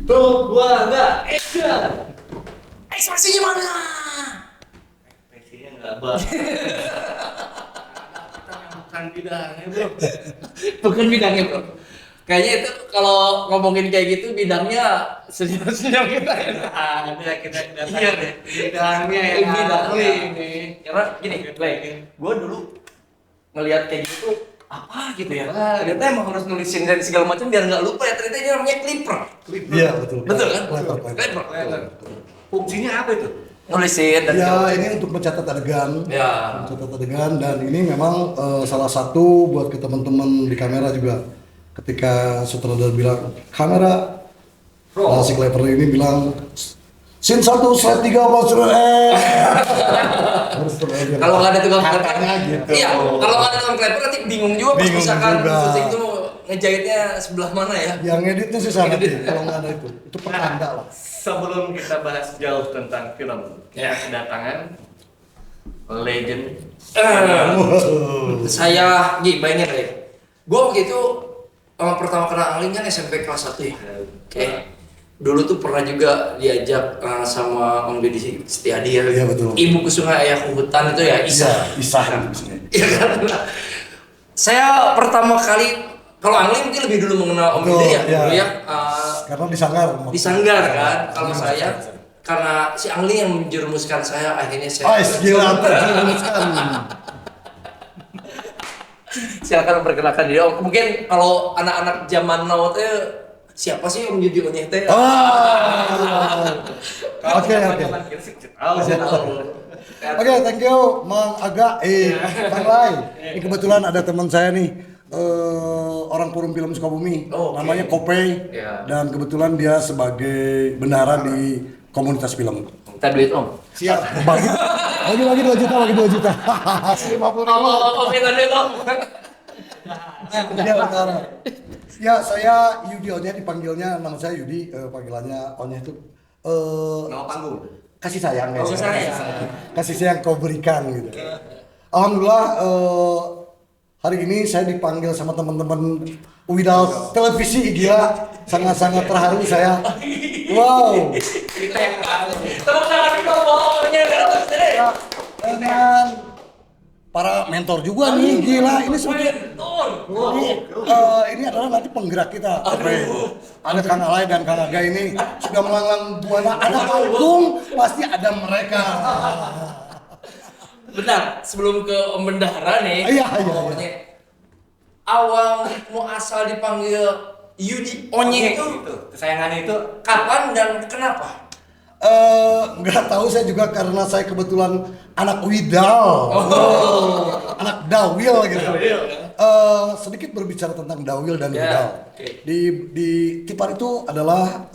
Tuh, gua enggak. Action. Ekspresinya mana? Ekspresinya enggak bang. Kita yang bukan bidangnya bro. Bukan bidangnya bro. Kayaknya itu kalau ngomongin kayak gitu bidangnya senyum-senyum kita ya. Ada kita Iya deh. bidangnya ya. Bidang ini. Karena gini, gue dulu ngelihat kayak gitu apa gitu ya. Ternyata emang harus nulisin dan segala macam biar nggak lupa ya. Ternyata ini namanya clipper. Iya betul. Betul kan? Clipper. Clipper. Fungsinya apa itu? Nulisin dan segala Ya macam. ini untuk mencatat adegan. Ya. Mencatat adegan dan ini memang salah satu buat ke teman-teman di kamera juga. Ketika sutradara bilang kamera, nah, si Clipper ini bilang scene 1 slide 3 harus Kalau nggak ada tukang katanya clipper, gitu. iya. Kalau nggak ada tukang clipper nanti bingung juga pas Bingung misalkan juga. syuting itu ngejahitnya sebelah mana ya. Yang editnya sih sana nanti kalau nggak ada itu pertanda lah. Sebelum kita bahas jauh tentang film, Ya. kedatangan legend. Saya bayangin deh. Gue waktu itu pertama kenal Angling kan SMP kelas 1 ya. Oke. Dulu tuh pernah juga diajak sama Om Deddy Setiadi ya. Iya, betul. Ibu ke sungai ayahku hutan itu ya Isa. Isah. Iya kan? Saya pertama kali kalau Angling mungkin lebih dulu mengenal Om Betul, Deddy ya. iya. Dulu ya. Karena disanggar. Di Sanggar kan. Kalau saya karena si Angling yang menjerumuskan saya akhirnya saya Gila terjerumuskan. silakan perkenalkan diri Om. Mungkin kalau anak-anak zaman now teh siapa sih Om Yudi Onyeh teh? Oke. Oke, thank you Mang Aga, Bang Rai. Ini kebetulan ada teman saya nih, orang Forum Film Sukabumi, Oh, oke. namanya Kopei, Ya. dan kebetulan dia sebagai bendahara di komunitas film. Kita duit Om. Siap. Bagi 2 juta, bagi 2 juta. 50.000. Om kita duit Om. Dia bendahara. Ya, saya Yudi Onyeh dipanggilnya, nama saya Yudi, panggilannya Onyeh itu Nama panggung. kasih sayang ya. Kasih sayang. Kasih sayang kau berikan gitu. Alhamdulillah hari ini saya dipanggil sama teman-teman Widal televisi, gila, sangat-sangat terharu saya. Wow. Kita yang tahu. Tepuk tangan dulu Om Onyeh terus deh. Dengan para mentor juga nih, gila, ini seperti ini adalah nanti penggerak kita. Ada Kang Alay dan Kang Aga ini sudah melanglang buana, ada panggung pasti ada mereka. Bentar, sebelum ke Om Bendahara nih. Iya. Om Onyeh. Awal muasal dipanggil Yudi Onyeh itu Kesayangannya itu kapan dan kenapa? Nggak tahu, saya juga karena saya kebetulan anak Widal, anak Dawil gitu. Sedikit berbicara tentang Dawil dan Ya, Widal. oke. Di Tipar itu adalah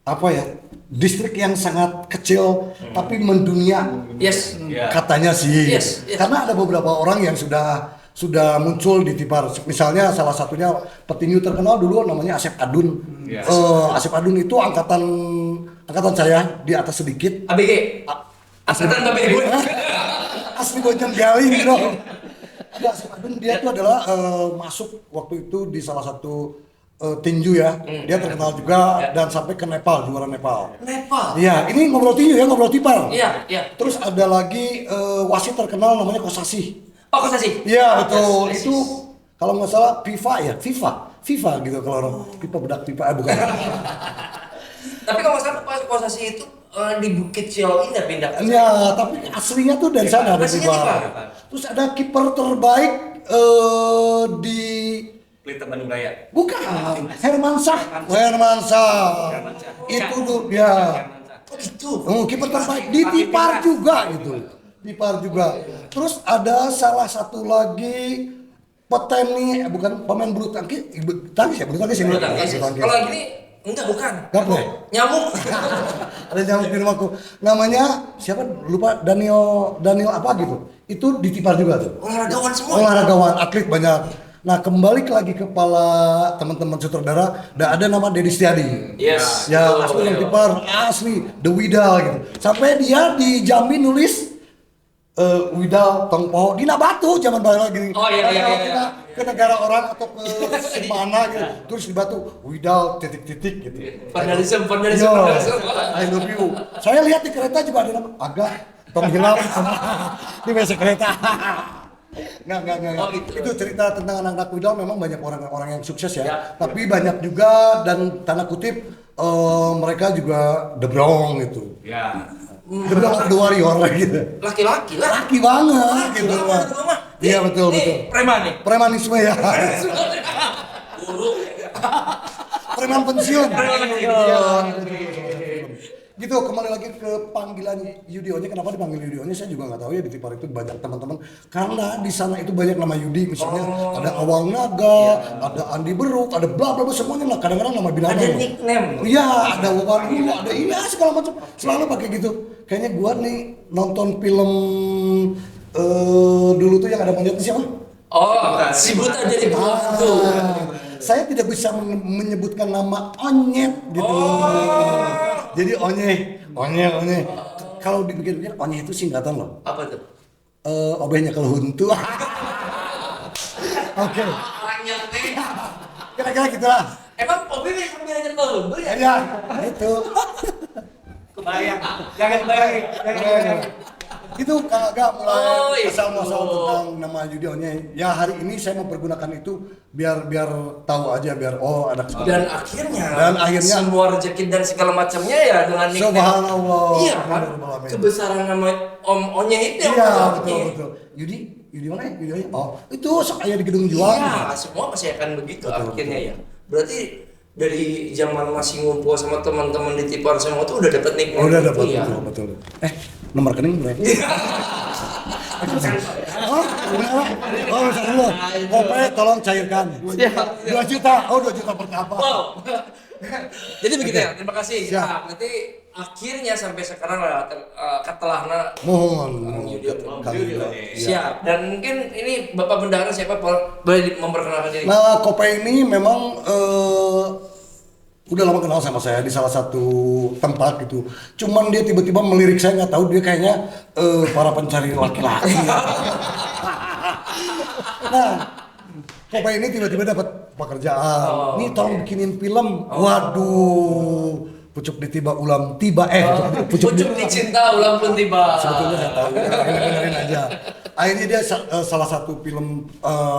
apa ya, distrik yang sangat kecil tapi mendunia. Yes. Ya. Katanya sih. Yes. Karena ada beberapa orang yang sudah muncul di Tipar. Misalnya salah satunya petinju terkenal dulu namanya Asep Adun. Yes. Asep Adun itu angkatan saya di atas sedikit. ABG. Angkatan ABG. Asli Bojong Galing dong. Ada Asep Adun, dia itu adalah masuk waktu itu di salah satu tinju ya. Dia terkenal juga dan sampai ke Nepal, juara Nepal. Nepal. Iya, ini ngobrol tinju ya, ngobrol Tipar. Iya. Terus ada lagi wasit terkenal namanya Kosasi. Oh, Kosasi. Iya betul, Yes. itu kalau nggak salah FIFA gitu kalau orang FIFA bedak FIFA bukan. Tapi kalau nggak salah pas Kosasi itu di Bukit Ciau Indah pindah. Ya, tapi aslinya tuh dari sana dari Aslinya FIFA. Tipar. Terus ada kiper terbaik di Pelita Bandung Raya. bukan Hermansyah. Itu tuh dia. Oh gitu. Kiper terbaik di Tipar juga gitu. Tipar juga. Terus ada salah satu lagi petani, bukan pemain bulu tangkis ya, bulu tangkis ini. Bulu tangkis. Kalau yang gini enggak, bukan. Gaplok. Nyamuk. Ada nyamuk di rumahku. Namanya siapa? Lupa, Daniel apa gitu. Itu di Tipar juga tuh. Olahragawan semua. Olahragawan, atlet banyak. Nah, kembali lagi kepala teman-teman sutradara, ada nama Deddy Setiadi. Yes. Ya, Betul, asli betul. orang Tipar, asli The Widal gitu. Sampai dia di Jambi nulis Widal Tongpo Dina Batu zaman baru gini. Oh, iya, iya, Kalau iya. kita ke negara orang atau ke mana gitu, terus di Batu Widal titik-titik gitu. Vandalisme. Yo, I love you. Saya lihat di kereta juga ada nama agak tong hilang di WC kereta. Nggak. Oh, gitu. Itu cerita tentang anak-anak Widal memang banyak orang-orang yang sukses ya. Ya. Tapi banyak juga dan tanda kutip mereka juga debrong gitu. Ya. Debrong the warrior gitu. Laki-laki lah. Laki banget gitu. Mama. Iya betul. Preman nih. Premanisme ya. Guru. Preman pensiun. Preman pensiun. Iya, gitu kembali lagi ke panggilan Yudionya. Kenapa dipanggil Yudionya saya juga nggak tahu ya. Di Tipar itu banyak teman-teman karena di sana itu banyak nama Yudi, misalnya ada Awang Naga, ada Andi Beruk, ada bla bla bla semuanya lah. Kadang-kadang nama binatang. Ada nickname. Iya, ada Wawan Ulu, ada ini segala macam. Selalu pakai gitu. Kayaknya gua nih nonton film dulu tuh yang ada monyetnya siapa? Oh, si buta jadi buatu. Saya tidak bisa menyebutkan nama Onyet gitu. Jadi Onye. Kalau dipikir-pikir Onye itu singkatan loh. Apa tuh? Obehnya keluntu. Oke. Orangnya teh. Kira-kira gitulah. Emang Obi bisa pemilihan keluntu ya? Ya, itu. Kebayang. Jangan bayangin. Itu agak mulai itu. asal-muasal tentang nama Yudionya. Ya hari ini saya mempergunakan itu biar tahu aja biar anak sekolah. Dan akhirnya semua rezeki dan segala macamnya ya dengan nickname. Subhanallah. Iya kan? Kebesaran nama Om Onye itu yang Iya pokoknya. betul. Yudi mana ya? Yudi. Oh, itu saya di gedung juang. Iya, semua pasti akan begitu akhirnya ya. Berarti dari zaman masih ngumpul sama teman-teman di Tipar semua tuh udah dapat nickname. Udah dapat ya. betul. Nomor rekening berapa? Oh, bisa dulu. Kope tolong cairkan. 2 juta. Oh, 2 juta per apa? Wow. Jadi begitu ya. Terima kasih. Siap. Nah, nanti akhirnya sampai sekarang lah ketelahna Mohon. Siap. Dan mungkin ini Bapak Bendahara siapa boleh memperkenalkan diri? Nah, Kope ini memang udah lama kenal sama saya di salah satu tempat gitu. Cuman dia tiba-tiba melirik saya, nggak tahu dia kayaknya para pencari laki-laki. Nah, Kope ini tiba-tiba dapat pekerjaan. Nih tolong bikinin film. Waduh, pucuk ditiba ulam tiba Pucuk dicinta ulang pun tiba. sebetulnya saya tahu. Dengerin aja. Akhirnya dia salah satu film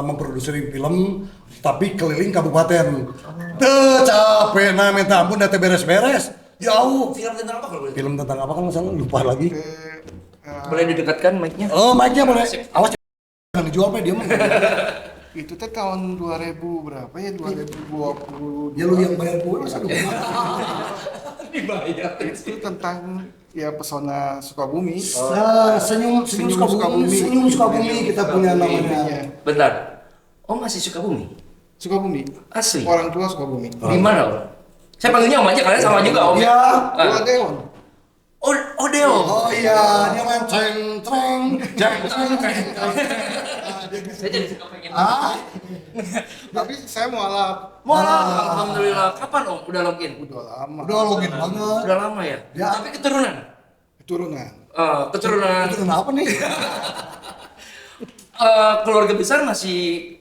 memproduksi film tapi keliling kabupaten. Capek nah minta ampun data beres-beres. Jauh. Film tentang apa kalau boleh? Film tentang apa kan masalah lupa lagi. Boleh didekatkan mic-nya? Oh, mic-nya boleh. Awas jangan dijual Pak dia mah. Itu teh tahun 2000 berapa ya? 2020. Ya lu yang bayar gue masa lu. Dibayar. Itu tentang ya pesona Sukabumi. Senyum Sukabumi kita punya namanya. Bentar. Oh masih Sukabumi? Sukabumi. Asli? Orang tua Sukabumi. Di mana Om? Saya panggilnya Om aja, kalian sama juga Om. Iya. Dua Deon. Oh Deo. Oh iya, dia main ceng. Saya jadi suka pengen. Tapi saya mualaf. Alhamdulillah. Kapan Om udah login? Udah lama. Udah login banget. Udah lama ya? Ya. Tapi keturunan? Keturunan. Keturunan. Itu kenapa nih? Keluarga besar masih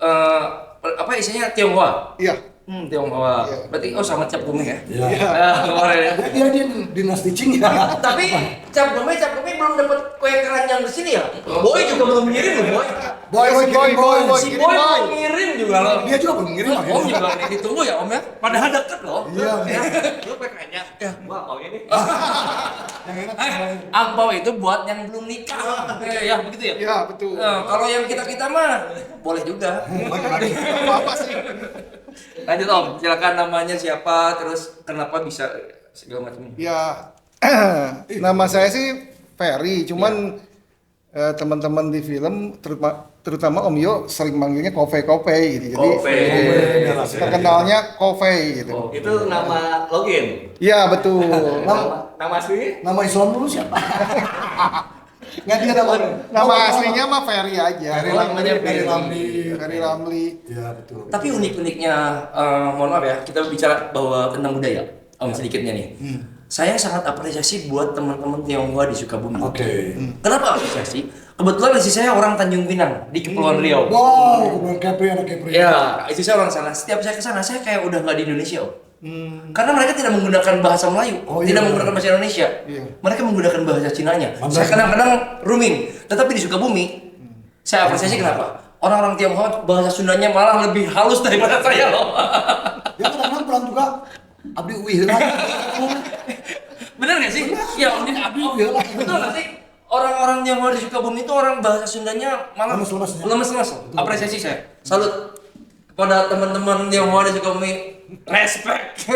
apa isinya Tionghoa? Iya. Tionghoa. Iya. Berarti sama Cap Gumi ya? Iya. Kemarin ya. Dia dinasti Cing ya. Tapi Cap Gumi belum dapat kue keranjang di sini ya? Boy juga belum ngirim loh, Boy. Boy. Si Boy belum ngirim juga loh. Dia juga belum ngirim Om akhirnya. juga ini ditunggu ya Om ya? Padahal deket loh. Iya. Lu kue keranjang. Ya, gua maunya nih. Yang enak. Angpau itu buat yang belum nikah. Ya begitu ya? Iya, betul. Kalau yang kita mah boleh juga. Apa sih? Lanjut Om, silakan namanya siapa, terus kenapa bisa segala macamnya. Ya, nama saya sih Ferry, cuman teman-teman di film terutama Om Yo sering manggilnya Kofe gitu. Jadi Kofe. terkenalnya Kofe gitu. Oh. Itu nama login. Iya, betul. Nama aslinya? Nama Islam dulu siapa? Nggak dia Nama aslinya mah Ferry aja. Ferry Ramli. Ferry Ramli. Iya betul. Tapi unik-uniknya, mohon maaf ya, kita bicara bahwa tentang budaya, Om sedikitnya nih. Saya sangat apresiasi buat teman-teman Tionghoa di Sukabumi. Oke. Kenapa apresiasi? Kebetulan istri saya orang Tanjung Pinang di Kepulauan Riau. Wow, bukan Kepri, anak Kepri. Ya, istri saya orang sana. Setiap saya ke sana, saya kayak udah nggak di Indonesia, Om. Karena mereka tidak menggunakan bahasa Melayu, Oh, tidak iya. menggunakan bahasa Indonesia. Iya. Mereka menggunakan bahasa Cinanya. Mandarin. Saya kadang-kadang rooming, tetapi di Sukabumi, saya apresiasi kenapa? Orang-orang Tionghoa bahasa Sundanya malah lebih halus daripada saya loh. Ya kadang-kadang pulang juga abdi uwi heula. Bener nggak sih? Ya, betul nggak sih? Orang-orang Tionghoa di Sukabumi itu orang bahasa Sundanya malah Lemes-lemes ya? lemes-lemes. Apresiasi saya. Salut kepada teman-teman Tionghoa di Sukabumi. Respect.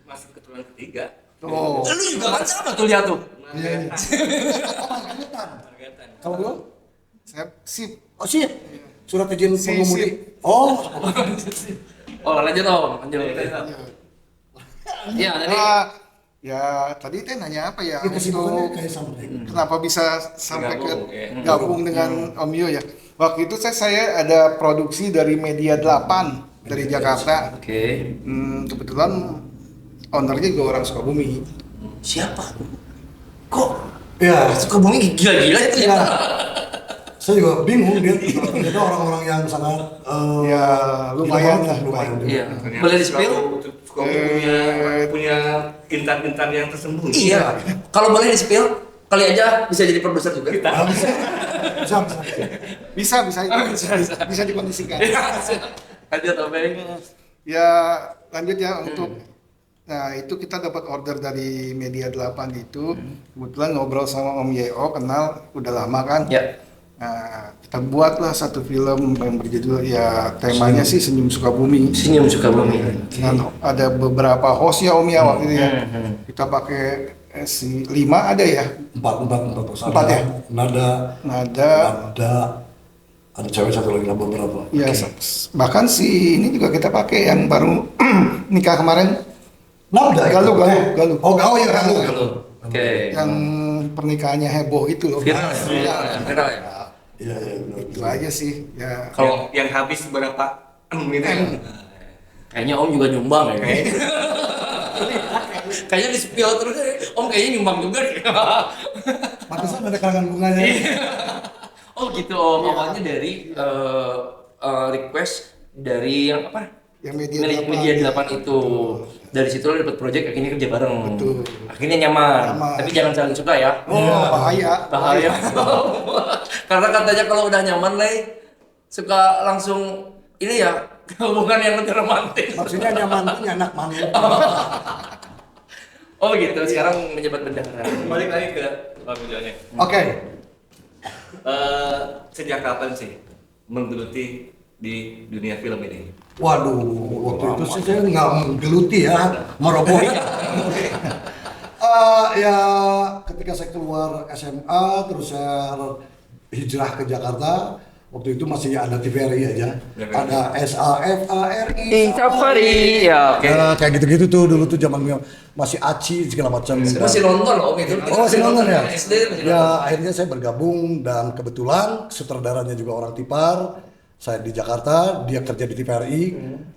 Masih keturunan ketiga. Oh. Lu juga kan sama tuh lihat tuh. Iya, iya. Kalau lu? Saya sip. Oh sih. Surat izin Si, pengemudi. si. Oh, Oh, lanjut Om. Lanjut. Ya, tadi Ya tadi teh nanya apa ya kita kesibukannya untuk kayak sama. kenapa bisa sampai Gabung, ke ya. gabung dengan Om Yo ya. Waktu itu saya ada produksi dari Media 8 dari Jakarta. Oke. Kebetulan ownernya juga orang Sukabumi. Siapa? Kok Ya, Sukabumi gila-gila itu ya? ya. Saya juga bingung dia ternyata orang-orang yang sangat Ya, lumayan lah, lumayan. Iya. Boleh di-spill? Punya intan-intan yang tersembunyi. Iya. Kalau boleh di-spill, kali aja bisa jadi produser juga. Ah, bisa. Bisa, bisa. Bisa dikondisikan. Lanjut Om Beng. Ya lanjut ya untuk nah itu kita dapat order dari Media 8 itu kebetulan ngobrol sama Om Yeo kenal udah lama kan. Ya. Nah, kita buatlah satu film yang berjudul ya temanya sih Senyum Sukabumi. Senyum Sukabumi. Dan ada beberapa host ya Om ya waktu itu ya. Kita pakai si 5 ada ya. Empat ya. Nada, Nada ada cewek satu lagi, beberapa. ya bahkan si ini juga kita pakai yang baru nikah kemarin. Nada. Galuh. Oh ya Galuh. Oke. Yang pernikahannya heboh itu loh. Viral ya? Viral ya? Iya, benar. Itu aja sih ya. Kalau Yang habis berapa gitu ya? kayaknya Om juga nyumbang ya. Kayaknya di spill terus Om kayaknya nyumbang juga deh. Pantesan ada karangan bunganya. Oh gitu Om. Awalnya dari request dari yang apa? Yang Media Milik 8. Media 8 itu. Dari situ lo dapat project akhirnya kerja bareng. Betul. Akhirnya nyaman. Nyaman. Tapi jangan saling suka ya. Oh, bahaya. Bahaya. Karena katanya kalau udah nyaman Lay suka langsung ini ya hubungan yang lebih romantis. Maksudnya nyaman tuh nyanak manut. Oh gitu. Sekarang menjabat bendahara. Balik lagi ke Bang Ujonya. Oke. Sejak kapan sih menggeluti di dunia film ini? Waduh, waktu itu sih saya nggak menggeluti ya, meroboh. Ya ketika saya keluar SMA, terus saya hijrah ke Jakarta. Waktu itu masih ada TVRI aja, ada SAFARI. Safari ya. Oke. Kayak gitu-gitu tuh dulu tuh zaman masih Aci segala macam. Masih nonton Om itu. Oh masih nonton ya? SD masih nonton. Ya akhirnya saya bergabung dan kebetulan sutradaranya juga orang Tipar. Saya di Jakarta, dia kerja di TVRI.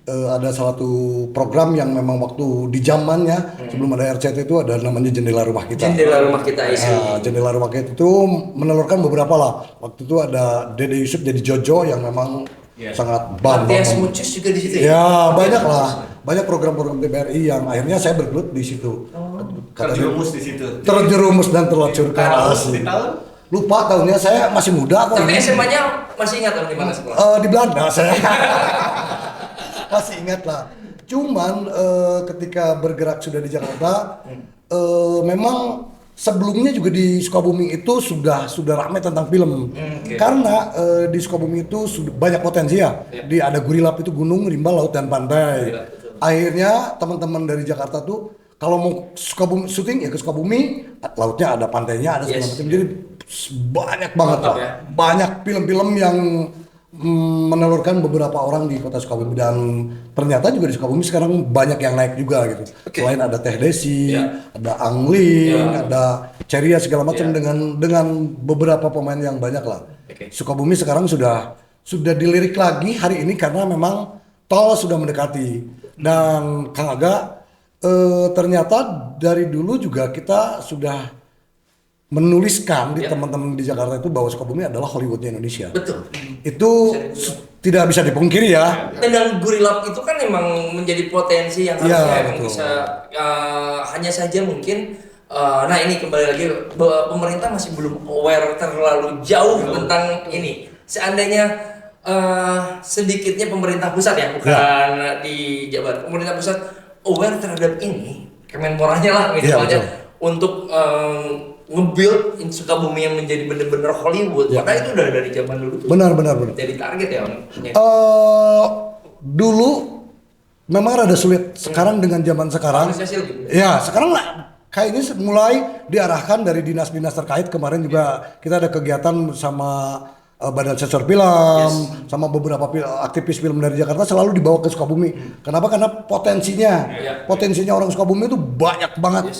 Ada salah satu program yang memang waktu di zamannya sebelum ada RCT itu ada namanya Jendela Rumah Kita. Jendela Rumah Kita isi. Jendela Rumah Kita itu menelurkan beberapa lah. Waktu itu ada Dede Yusuf jadi Jojo yang memang sangat Matias Mucus juga di situ ya. Ya banyak lah, banyak program-program TVRI yang akhirnya saya bergelut di situ. Terjerumus di situ. Terjerumus dan terlacurkan asli. Di tahun? Lupa tahunnya, saya masih muda kok. Tapi SMA-nya masih ingat Om di mana sekolah? Di Belanda saya. Masih ingat lah. Cuman ketika bergerak sudah di Jakarta, memang sebelumnya juga di Sukabumi itu sudah ramai tentang film. Karena di Sukabumi itu sudah banyak potensi ya. Di ada Gurilap itu gunung, rimba, laut dan pantai. Akhirnya teman-teman dari Jakarta tuh kalau mau Sukabumi syuting ya ke Sukabumi, lautnya ada, pantainya ada segala macam. Jadi banyak banget lah. Ya. Banyak film-film yang menelurkan beberapa orang di kota Sukabumi dan ternyata juga di Sukabumi sekarang banyak yang naik juga gitu. Selain ada Teh Desi, ada Angling, ada Ceria segala macam dengan beberapa pemain yang banyak lah. Sukabumi sekarang sudah dilirik lagi hari ini karena memang tol sudah mendekati dan Kang Aga ternyata dari dulu juga kita sudah menuliskan di teman-teman di Jakarta itu bahwa Sukabumi adalah Hollywoodnya Indonesia. Betul. Itu tidak bisa dipungkiri ya. Dan Gurilap itu kan emang menjadi potensi yang Iya, harusnya emang betul. bisa hanya saja mungkin nah ini kembali lagi pemerintah masih belum aware terlalu jauh tentang ini. Seandainya sedikitnya pemerintah pusat ya, bukan di Jabar, pemerintah pusat aware terhadap ini, Kemenporanya lah misalnya untuk nge-build Sukabumi yang menjadi bener-bener Hollywood. Padahal itu udah dari zaman dulu tuh. Benar. Jadi target ya Om. Dulu memang rada sulit. Sekarang dengan zaman sekarang, Apresiasi gitu. ya sekarang lah kayaknya mulai diarahkan dari dinas-dinas terkait. Kemarin juga kita ada kegiatan sama Badan Sensor Film, sama beberapa aktivis film dari Jakarta selalu dibawa ke Sukabumi. Kenapa? Karena potensinya orang Sukabumi itu banyak banget.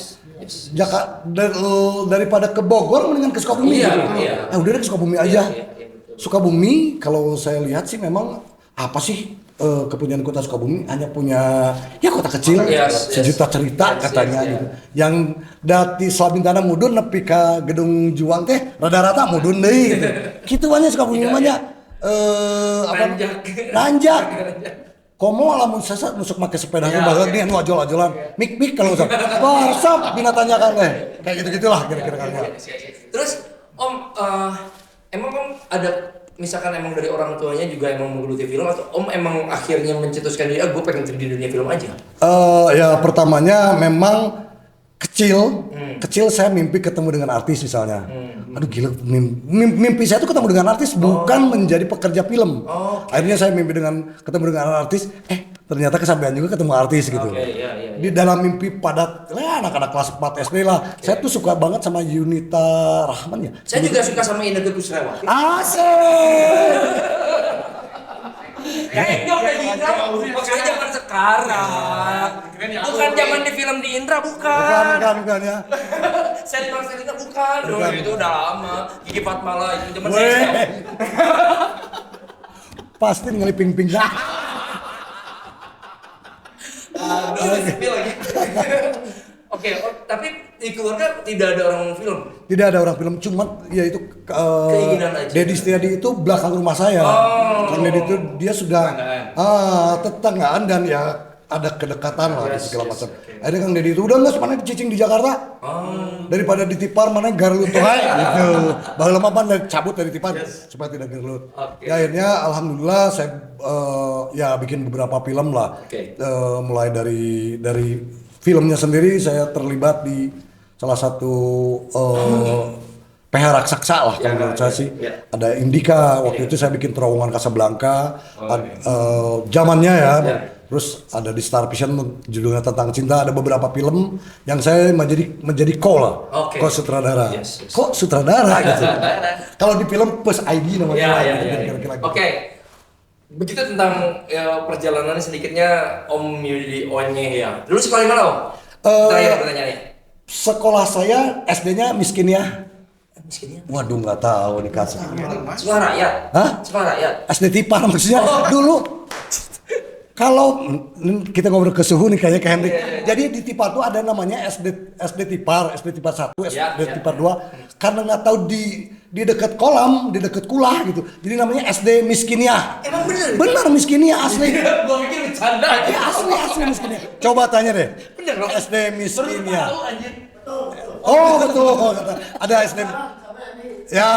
Daripada ke Bogor mendingan ke Sukabumi. Iya. Udah deh ke Sukabumi aja. Betul. Sukabumi kalau saya lihat sih memang apa sih kepunyaan kota Sukabumi hanya punya ya kota kecil sejuta cerita katanya gitu. Yang dati Slabintana mudun nepi ka Gedung Juang teh rada-rata mudun deui gitu. Kitu banyak Sukabumi mah nya nanjak. Komo lamun sesat nusuk make sepeda teh baheug nih anu ajol-ajolan. Mik kalau usah. Warsap dina tanyakan teh. Kayak gitu-gitulah kira-kira kan. Terus Om emang Om ada misalkan emang dari orang tuanya juga emang menggeluti film atau Om emang akhirnya mencetuskan diri gue pengen di dunia film aja? Ya pertamanya memang kecil saya mimpi ketemu dengan artis misalnya. Aduh gila, mimpi saya tuh ketemu dengan artis bukan menjadi pekerja film. Akhirnya saya mimpi ketemu dengan artis, ternyata kesampaian juga ketemu artis gitu. Iya. Di dalam mimpi padat, anak-anak kelas 4 SD lah. Saya tuh suka banget sama Yunita Rahman ya. Saya juga suka sama Inneke Koesherawati. Asik. Kayaknya udah di Indra, maksudnya zaman sekarang. Bukan zaman di film di Indra, Bukan ya. Sally Marcelina bukan. Itu udah lama. Gigi Fatmala itu zaman Weh. saya. Pasti ngeliping-ping. Aduh, sepi lagi. Oke, tapi di keluarga tidak ada orang film. Tidak ada orang film, cuma ya itu Keinginan aja. Deddy Setiadi itu belakang rumah saya. Kang Deddy itu dia sudah tetanggaan dan ya ada kedekatan lah di segala macam. Akhirnya Kang Deddy itu udah nggak mana dicicing di Jakarta. Daripada di Tipar mana garlut tuh gitu. Baheula mah pan cabut dari Tipar supaya tidak garlut. Ya akhirnya alhamdulillah saya ya bikin beberapa film lah. Mulai dari filmnya sendiri saya terlibat di salah satu PH raksasa lah kalau menurut saya sih. Ada Indika, waktu itu saya bikin Terowongan Casablanca, zamannya ya. Terus ada di Star Vision judulnya Tentang Cinta, ada beberapa film yang saya menjadi sutradara. Kok sutradara gitu. Kalau di film Plus ID namanya. Oke. Begitu tentang perjalanannya sedikitnya Om Yudi Onye ya. Dulu sekolah di mana Om? Terakhir pertanyaannya. Sekolah saya SD-nya miskin ya. Miskinnya? Waduh nggak tahu nih kasih. Sekolah rakyat. Hah? Sekolah rakyat. SD Tipar maksudnya dulu. Kalau kita ngobrol ke suhu nih kayaknya ke Hendrik. Jadi di Tipar tuh ada namanya SD Tipar 1, SD Tipar 2. Karena nggak tahu di dekat kolam, di dekat kulah gitu. Jadi namanya SD Miskinnya. Emang bener? Bener Miskinnya asli. Gua mikir bercanda. Ya, asli Miskinnya. Coba tanya deh. Bener loh. SD Miskinnya. Tahu anjir. Oh betul. Ada SD. Ya.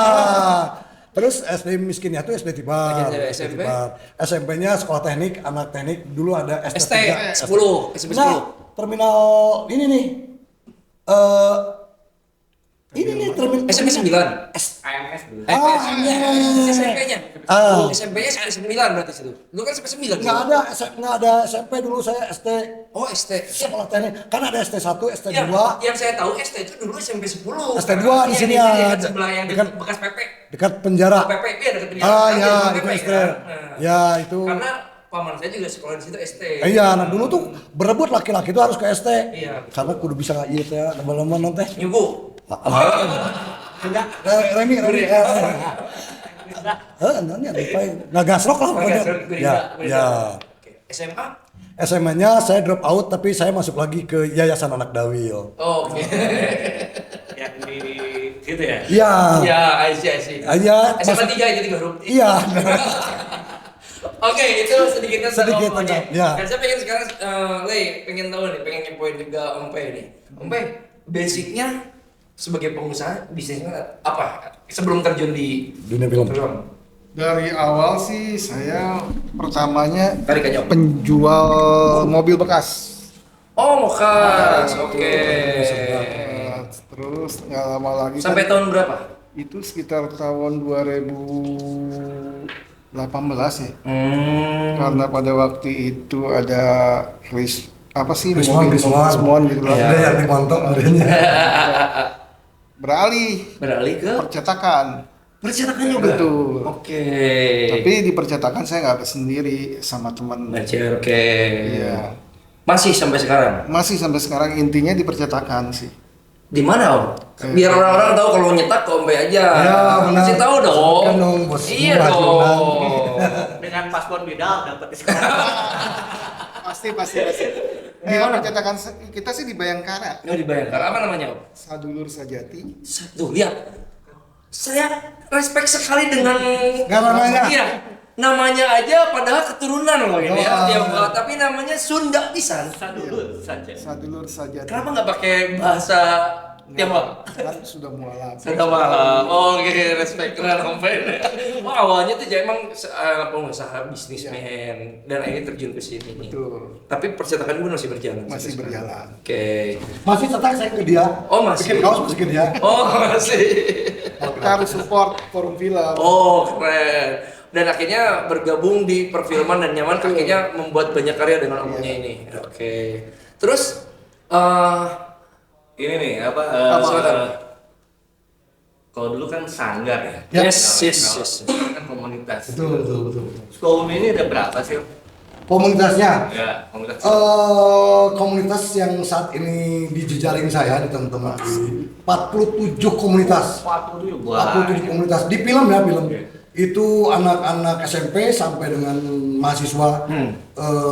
Terus SD miskinnya tuh SD Tipar. SMP? SMP-nya sekolah teknik, anak teknik. Dulu ada ST 10. 10. SMP 10. Nah, terminal ini nih. Ini nih terminal SMP 9. AMS dulu. SMP-nya. SMP-nya SMP 9 berarti situ. Lu kan SMP 9. nggak ada SMP dulu, saya SD Oh, ST. sekolah teknik. Kan ada SD 1, SD 2. Yang saya tahu ST itu dulu SMP 10. ST 2 di sini ya. ada. Sebelah yang Dekat- bekas PP. dekat penjara. PP iya dekat penjara. Ah Sekarang ya, jadi itu PP, SD. kan? Ya itu. Karena paman saya juga sekolah di situ ST. Iya, nah dulu tuh berebut laki-laki itu harus ke ST. Iya. Karena kudu bisa nggak iya teh, lama-lama nanti. Nyugu. Remi. Nanti nggak gasrok lah pokoknya. Ya. SMA? SMA-nya saya drop out tapi saya masuk lagi ke Yayasan Anak Dawil. Oh, oke. Yang di gitu ya. Iya. Ya, I see. Iya. SMA 3 itu 3 huruf. Iya. Oke, itu sedikitnya tentang Sedikit Om Onya. tentang, ya. Dan saya pengen sekarang, pengen tahu nih, pengen ngepoin juga Om Pe nih. Om Pe, basicnya sebagai pengusaha bisnisnya apa? Sebelum terjun di Dunia film. Dari awal sih saya pertamanya Tarik aja Om. penjual mobil bekas. Oh, mokas. Oke. Terus nggak lama lagi Sampai kan, tahun berapa? itu sekitar tahun 2018 ya. Karena pada waktu itu ada Krismon gitu lah. Ada yang dimontok adanya. Beralih Beralih ke percetakan. percetakan juga. Betul. Oke. Tapi di percetakan saya nggak sendiri sama teman. Belajar, oke. Iya. Masih sampai sekarang. Masih sampai sekarang intinya di percetakan sih. Di mana Om? Biar orang-orang tahu kalau nyetak ke Om Pe aja. Ya, benar. Kasih tahu dong. Sebutkan dong, bos. Iya Murah dong. Dengan paspor bidal dapat diskon. Pasti. Gimana? Percetakan kita sih di Bayangkara. Ini dibayangkan apa namanya Om? Sadulur Sajati. Tuh lihat. Saya respect sekali dengan Nggak namanya. Iya. Namanya aja padahal keturunan loh ini ya. Oh. Tionghoa, tapi namanya Sunda pisan. Dulu saja. Sadulur Sajati. Kenapa nggak pakai bahasa Tionghoa? Kan sudah mualaf. Sudah malam. Oh, oke, respect keren Om Pe. Oh, awalnya tuh jadi emang pengusaha bisnismen dan akhirnya terjun ke sini. Betul. Tapi percetakan juga masih berjalan. Masih sampai berjalan. sekarang. Oke. Masih cetak saya ke dia. Oh, masih. Bikin kaos masih ke dia. Oh, masih. Kita harus support forum film. Oh, keren. Dan akhirnya bergabung di perfilman dan nyaman, akhirnya membuat banyak karya dengan omongnya ini. Oke. Terus Ini nih apa? silakan. Kalau dulu kan sanggar ya. Yes. Kalau kan komunitas. Betul. Sekolah ini ada berapa sih? Komunitasnya. Ya, komunitas. Komunitas yang saat ini di jejaring saya di teman-teman 47 komunitas. 47 47 komunitas di film ya film. Itu anak-anak SMP sampai dengan mahasiswa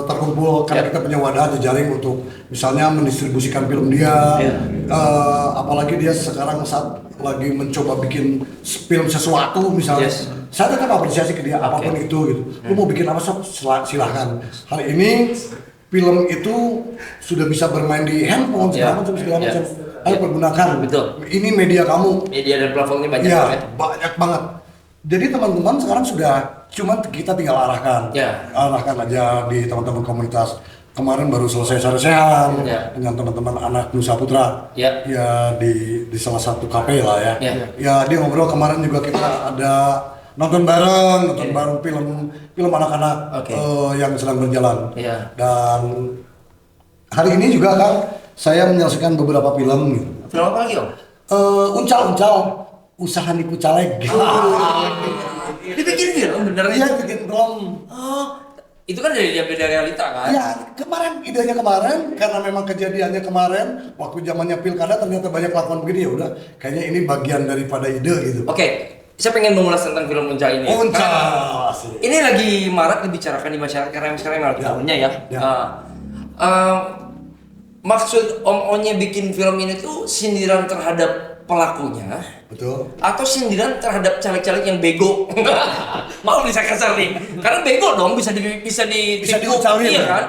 terkumpul karena kita punya wadah jejaring untuk misalnya mendistribusikan film dia. Apalagi dia sekarang saat lagi mencoba bikin film sesuatu misalnya. Yes. Saya tetap apresiasi ke dia apapun itu gitu. Lu mau bikin apa sok silahkan. Hari ini film itu sudah bisa bermain di handphone segala macam. Ayo pergunakan. Betul. Ini media kamu. Media dan platformnya banyak Iya, ya. banyak banget. Jadi teman-teman sekarang sudah cuman kita tinggal arahkan. Ya. Arahkan aja di teman-teman komunitas. Kemarin baru selesai sare-sean Ya. dengan teman-teman anak Nusa Putra. Ya. Ya di salah satu kafe lah ya. Ya. Ya dia ngobrol kemarin juga kita ada nonton bareng film anak-anak Oke. yang sedang berjalan. Ya. Dan hari ini juga kan saya menyelesaikan beberapa film gitu. Film apa lagi Om? Uncal usaha nipu caleg. Dibikin film bener Iya itu? bikin film. Oh, itu kan dari realita kan? Ya idenya kemarin karena memang kejadiannya kemarin waktu zamannya pilkada ternyata banyak lakukan begini ya udah kayaknya ini bagian daripada ide gitu. Oke, saya pengen mengulas tentang film Uncal ini. Uncal. Karena ini lagi marak dibicarakan di masyarakat karena sekarang marak tahunnya ya. Ya. Maksud Om Onye bikin film ini tuh sindiran terhadap pelakunya Betul. atau sindiran terhadap caleg-caleg yang bego. Mau bisa kasar nih. Karena bego dong bisa diuncalin. Iya kan?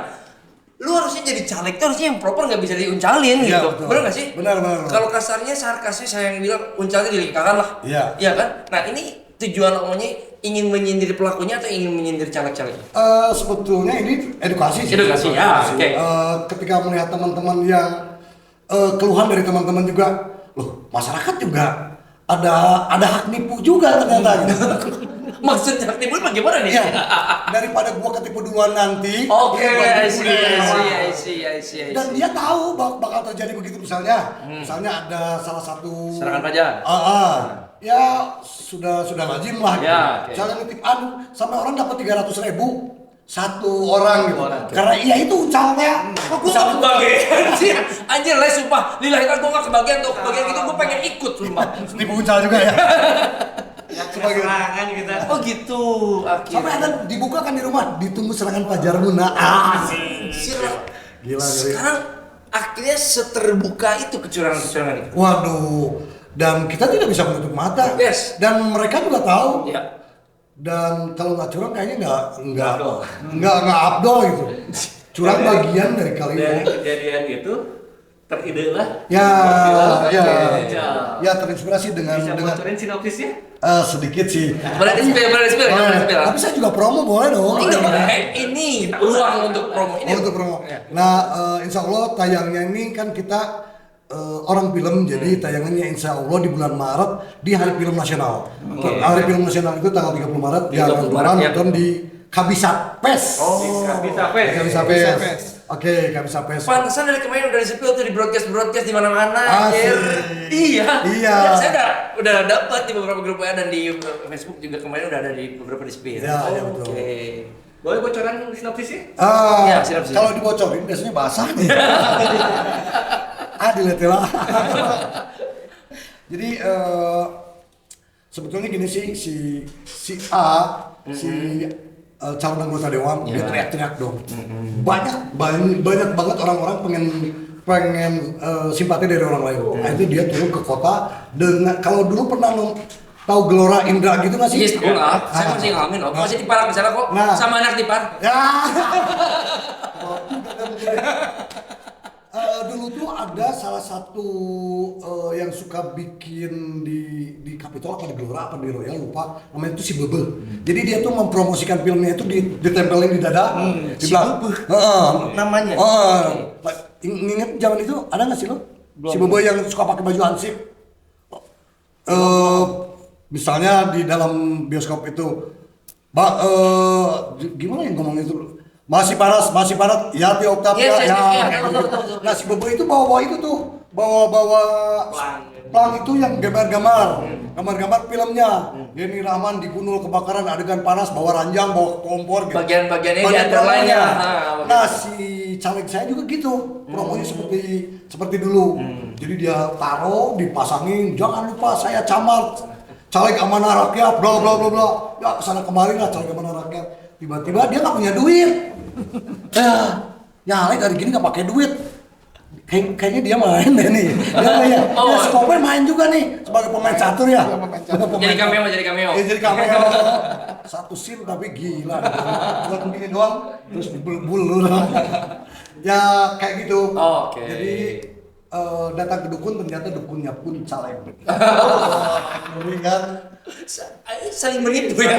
Lu harusnya jadi caleg tuh harusnya yang proper nggak bisa diuncalin Iya, gitu. betul. Bener nggak sih? Benar. Kalau kasarnya sarkasnya saya yang bilang uncalnya dilingkarkan lah. Iya. Iya kan? Nah, ini tujuan omongnya ingin menyindir pelakunya atau ingin menyindir caleg-caleg? Sebetulnya ini edukasi sih. Edukasi, ya, oke. Ketika melihat teman-teman yang keluhan dari teman-teman juga, loh masyarakat juga ada hak nipu juga ternyata gitu. Maksudnya timbul bagaimana nih? Iya. Daripada gua ketipu duluan nanti. Oke, gua I see. Dan dia tahu bakal terjadi begitu misalnya. Misalnya ada salah satu Serangan pajak. Ya sudah lazim lah gitu. Ya, oke. Misalnya nitip sampai orang dapat 300.000 satu orang gitu. Karena iya itu uncalnya. Gue gak kebagian. Anjir lah sumpah. Lillahi ta'ala gue gak kebagian tuh. Kebagian gitu gue pengen ikut sumpah. Tipu uncal juga ya. Ya serangan kita. Oh gitu. Sampai ada dibuka kan di rumah, ditunggu serangan Fajar Muna. Sirah. Gila. Sekarang akhirnya seterbuka itu kecurangan-kecurangan itu. Waduh, dan kita tidak bisa menutup mata. Yes. Dan mereka juga tahu. Ya. Dan kalau nggak curang kayaknya nggak abdol gitu. Curang bagian dari Dari kalian. kejadian itu teride lah. Ya, ya, Ya. ya terinspirasi dengan Bisa bocorin sinopsisnya? sedikit sih. Boleh di-spill. Tapi saya juga promo boleh dong. Ini peluang untuk promo ini. Oh, untuk promo. Nah, insya Allah tayangnya ini kan kita orang film, jadi tayangannya insya Allah di bulan Maret di Hari Film Nasional. Hari Film Nasional itu tanggal 30 Maret. Jangan lupa nonton di Kabisat Pes. Bisa pes. Kabisat Pes. Oke, Kabisat Pes. Pantesan dari kemarin udah di-spill tuh di broadcast di mana-mana. Asik. anjir. Iya. Iya. Ya, saya udah dapat di beberapa grup WA dan di Facebook juga kemarin udah ada di beberapa di-spill. Ya, ya, betul. Oke. Boleh bocoran sinopsisnya? Ya, siap. Kalau dibocorin biasanya basah nih. Dilihat lah. Jadi sebetulnya gini sih si A calon anggota dewan dia teriak-teriak dong. Banyak banget orang-orang pengen simpati dari orang lain. Akhirnya dia turun ke kota dengan kalau dulu pernah tahu Gelora Indra gitu nggak sih? Yes, saya masih ngalamin loh. Masih di Parang misalnya kok sama anak di Par. Ya. Dulu tuh ada salah satu yang suka bikin di Capitol apa di Gelora apa di Royal lupa namanya itu si Bebe. Jadi dia tuh mempromosikan filmnya itu ditempelin di dada di belakang. Namanya. Ingat zaman itu ada nggak sih lo? Si Bebe yang suka pakai baju hansip. Misalnya di dalam bioskop itu, gimana yang ngomong itu? Masih panas, ya Tio Octavia, Yes, ya. Nah si Bebe itu bawa itu tuh, bawa plang itu yang gambar filmnya. Denny Rahman dibunuh kebakaran adegan panas, bawa ranjang, bawa kompor gitu. Bagian-bagiannya di underline-nya. Nah si caleg saya juga gitu, promonya seperti dulu. Jadi dia taruh, dipasangin, jangan lupa saya camar caleg amanah rakyat, bla bla bla bla. Ya kesana kemari lah caleg amanah rakyat. Tiba-tiba dia nggak punya duit. Nyalek hari gini nggak pakai duit. Kayaknya dia main deh nih. Dia Skoper main juga nih sebagai pemain catur ya. Jadi cameo. Jadi cameo. Satu scene tapi gila. Buat begini doang, terus bulur. Ya kayak gitu. Oke. Jadi datang ke dukun ternyata dukunnya pun caleg. Kan? Saling menipu ya.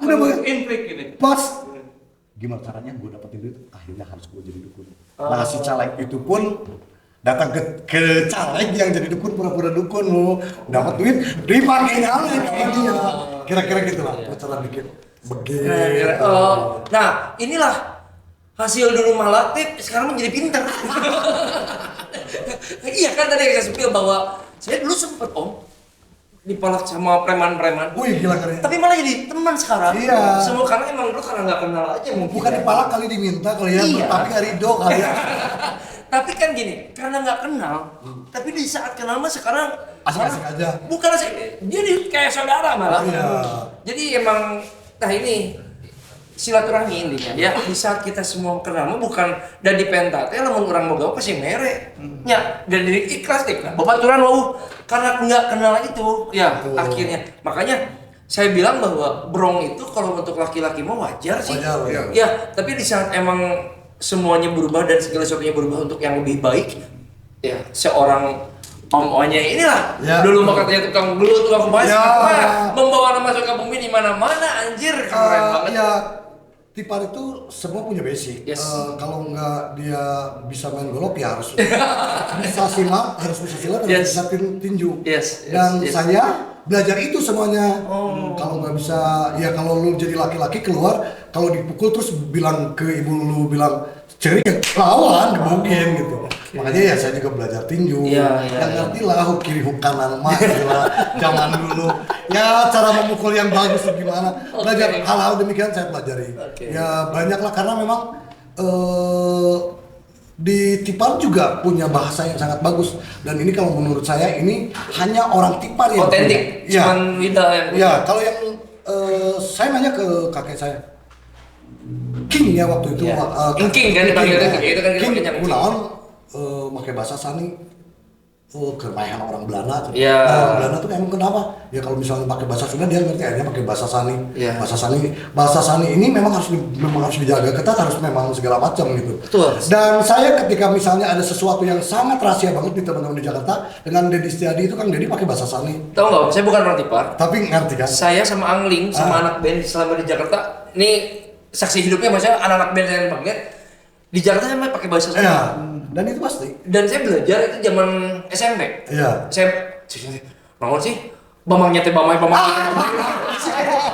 Udah Inflik ini. pas gimana caranya gue dapetin duit, akhirnya harus gue jadi dukun. Nah si caleg itu pun datang ke caleg yang jadi dukun, pura-pura dukun lo dapat duit dipakai caleg sama dia. Kira-kira gitulah cara bikin begitu. Nah inilah hasil dulu malatip sekarang menjadi pintar. Iya kan tadi yang saya spill bahwa saya dulu sempet dipalak sama preman-preman. Wih gila keren. Tapi malah jadi teman sekarang. Iya. Semua karena emang dulu karena nggak kenal aja mungkin. Bukan dipalak kali diminta kali ya, Iya. tapi nggak ridho kali ya. Tapi kan gini, karena nggak kenal, tapi di saat kenal mah sekarang Asik-asik aja. bukan asik, jadi kayak saudara malah. Iya. Jadi emang, nah ini silaturahmi intinya. Ya di saat kita semua kenal mah bukan dan di pentate lamun urang boga pasti mere. Nya dan dari ikhlas deh. Babaturan wau karena nggak kenal itu ya akhirnya. Makanya saya bilang bahwa brong itu kalau untuk laki-laki mah wajar sih. Wajar. Ya, tapi di saat emang semuanya berubah dan segala sesuatunya berubah untuk yang lebih baik, ya seorang om-omnya inilah Ya. dulu mah katanya tukang kumas, Ya. membawa nama Sukabumi di mana-mana anjir keren banget. Ya, Tipar itu semua punya basic. Yes. Kalau nggak dia bisa main golok ya harus bisa silat, harus bisa silat, harus Yes. bisa tinju. Yes, yes, Dan yes. saya belajar itu semuanya. Kalau nggak bisa, ya kalau lu jadi laki-laki keluar, kalau dipukul terus bilang ke ibu lu bilang cerik lawan mungkin gitu. Makanya ya saya juga belajar tinju. Iya, iya, Yang ngerti lah hook kiri hook kanan mah gitu lah. Zaman dulu. Ya cara memukul yang bagus tuh gimana. Belajar hal-hal demikian saya pelajari. Ya banyak lah karena memang di Tipar juga punya bahasa yang sangat bagus dan ini kalau menurut saya ini hanya orang Tipar yang Otentik, punya. cuman Wida yang punya. Ya, kalau yang saya nanya ke kakek saya, King ya waktu itu. Iya. King kan dipanggilnya, itu kan kita King, pakainya King. kunaon pakai bahasa Sani. kemayan orang Belanda. Iya. Nah, orang Belanda tuh emang kenapa? Ya kalau misalnya pakai bahasa Sunda dia ngerti, akhirnya pakai bahasa Sani. Iya. Bahasa Sani ini memang harus dijaga ketat, harus memang segala macam gitu. Betul. Dan saya ketika misalnya ada sesuatu yang sangat rahasia banget di teman-teman di Jakarta dengan Dedi Setiadi itu kan Dedi pakai bahasa Sani. Tahu nggak? Saya bukan orang Tipar. Tapi ngerti kan? Saya sama Angling sama anak band selama di Jakarta. Ini saksi hidupnya maksudnya anak-anak band saya yang pakai di Jakarta saya pakai bahasa Sunda. Iya. Dan itu pasti. Dan saya belajar itu zaman SMP. Iya. Naon sih? Bamangnya teh bamai.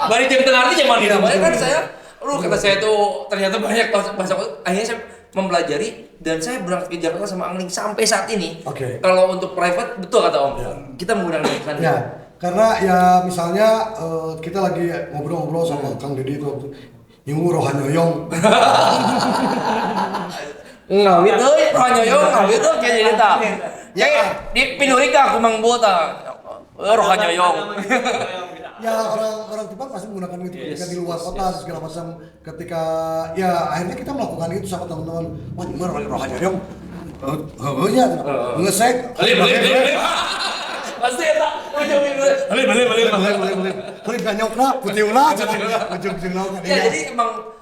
Bari jam tengah arti zaman itu. Makanya kan saya, kata saya tuh ternyata banyak bahasa. Akhirnya saya mempelajari dan saya berangkat ke Jakarta sama Angling sampai saat ini. Oke. Kalau untuk private betul kata Om. Kita menggunakan bahasa Sunda. Ya, karena ya misalnya kita lagi ngobrol-ngobrol sama Kang Dedi itu waktu Nyungu rohanyoyong. Ngawit euy, rohanyoyong ngawit euy kayak jadi tah. Ya di Pinurika aku mang buta. Rohanyoyong. Ya orang Tipar pasti menggunakan itu ketika di luar kota segala macam. Ketika ya akhirnya kita melakukan itu sama teman-teman. Wah, nyungu rohanyoyong. Ya, ngesek. Pasti eta Boleh. Kulit ganyokna, putiuna, ujung-ujungna. Ya jadi emang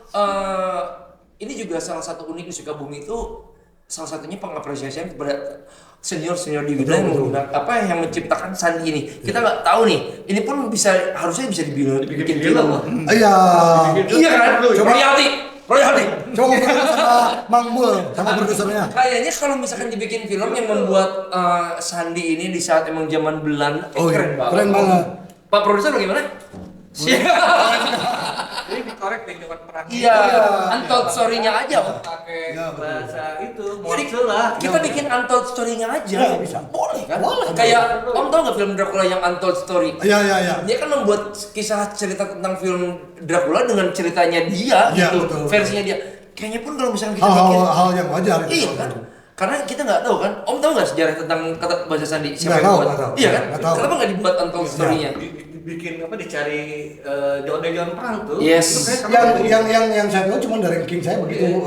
ini juga salah satu unik di Sukabumi itu salah satunya pengapresiasian kepada senior di bidang yang menggunakan yang menciptakan sandi ini. Kita nggak tahu nih, ini pun harusnya bisa dibikin film. Iya. Iya kan? Royalti. Coba ngobrol sama Mang Mul, sama produsernya. Kayaknya kalau misalkan dibikin film yang membuat Sandi ini di saat emang zaman Belanda, keren banget. Keren banget. Pak produser bagaimana? Jadi dikorek dengan perang. Iya, untold story-nya aja Om. Pakai bahasa itu, Jadi lah. kita bikin untold story-nya aja. Ya, bisa. Boleh kan? Boleh. Kayak Om tau nggak film Dracula yang untold story? Iya. Dia kan membuat kisah cerita tentang film Dracula dengan ceritanya dia Iya, gitu, betul. versinya dia. Kayaknya pun kalau misalnya kita bikin Hal yang wajar itu. iya kan? Karena kita nggak tahu kan, Om tahu nggak sejarah tentang kata bahasa Sandi? Siapa Nggak yang tahu, buat? nggak tahu. Iya kan? Nggak tahu. Kenapa nggak dibuat untold story-nya? Bikin dicari John perang tuh. Yes. Itu kayak Yang saya tahu cuma dari ranking saya begitu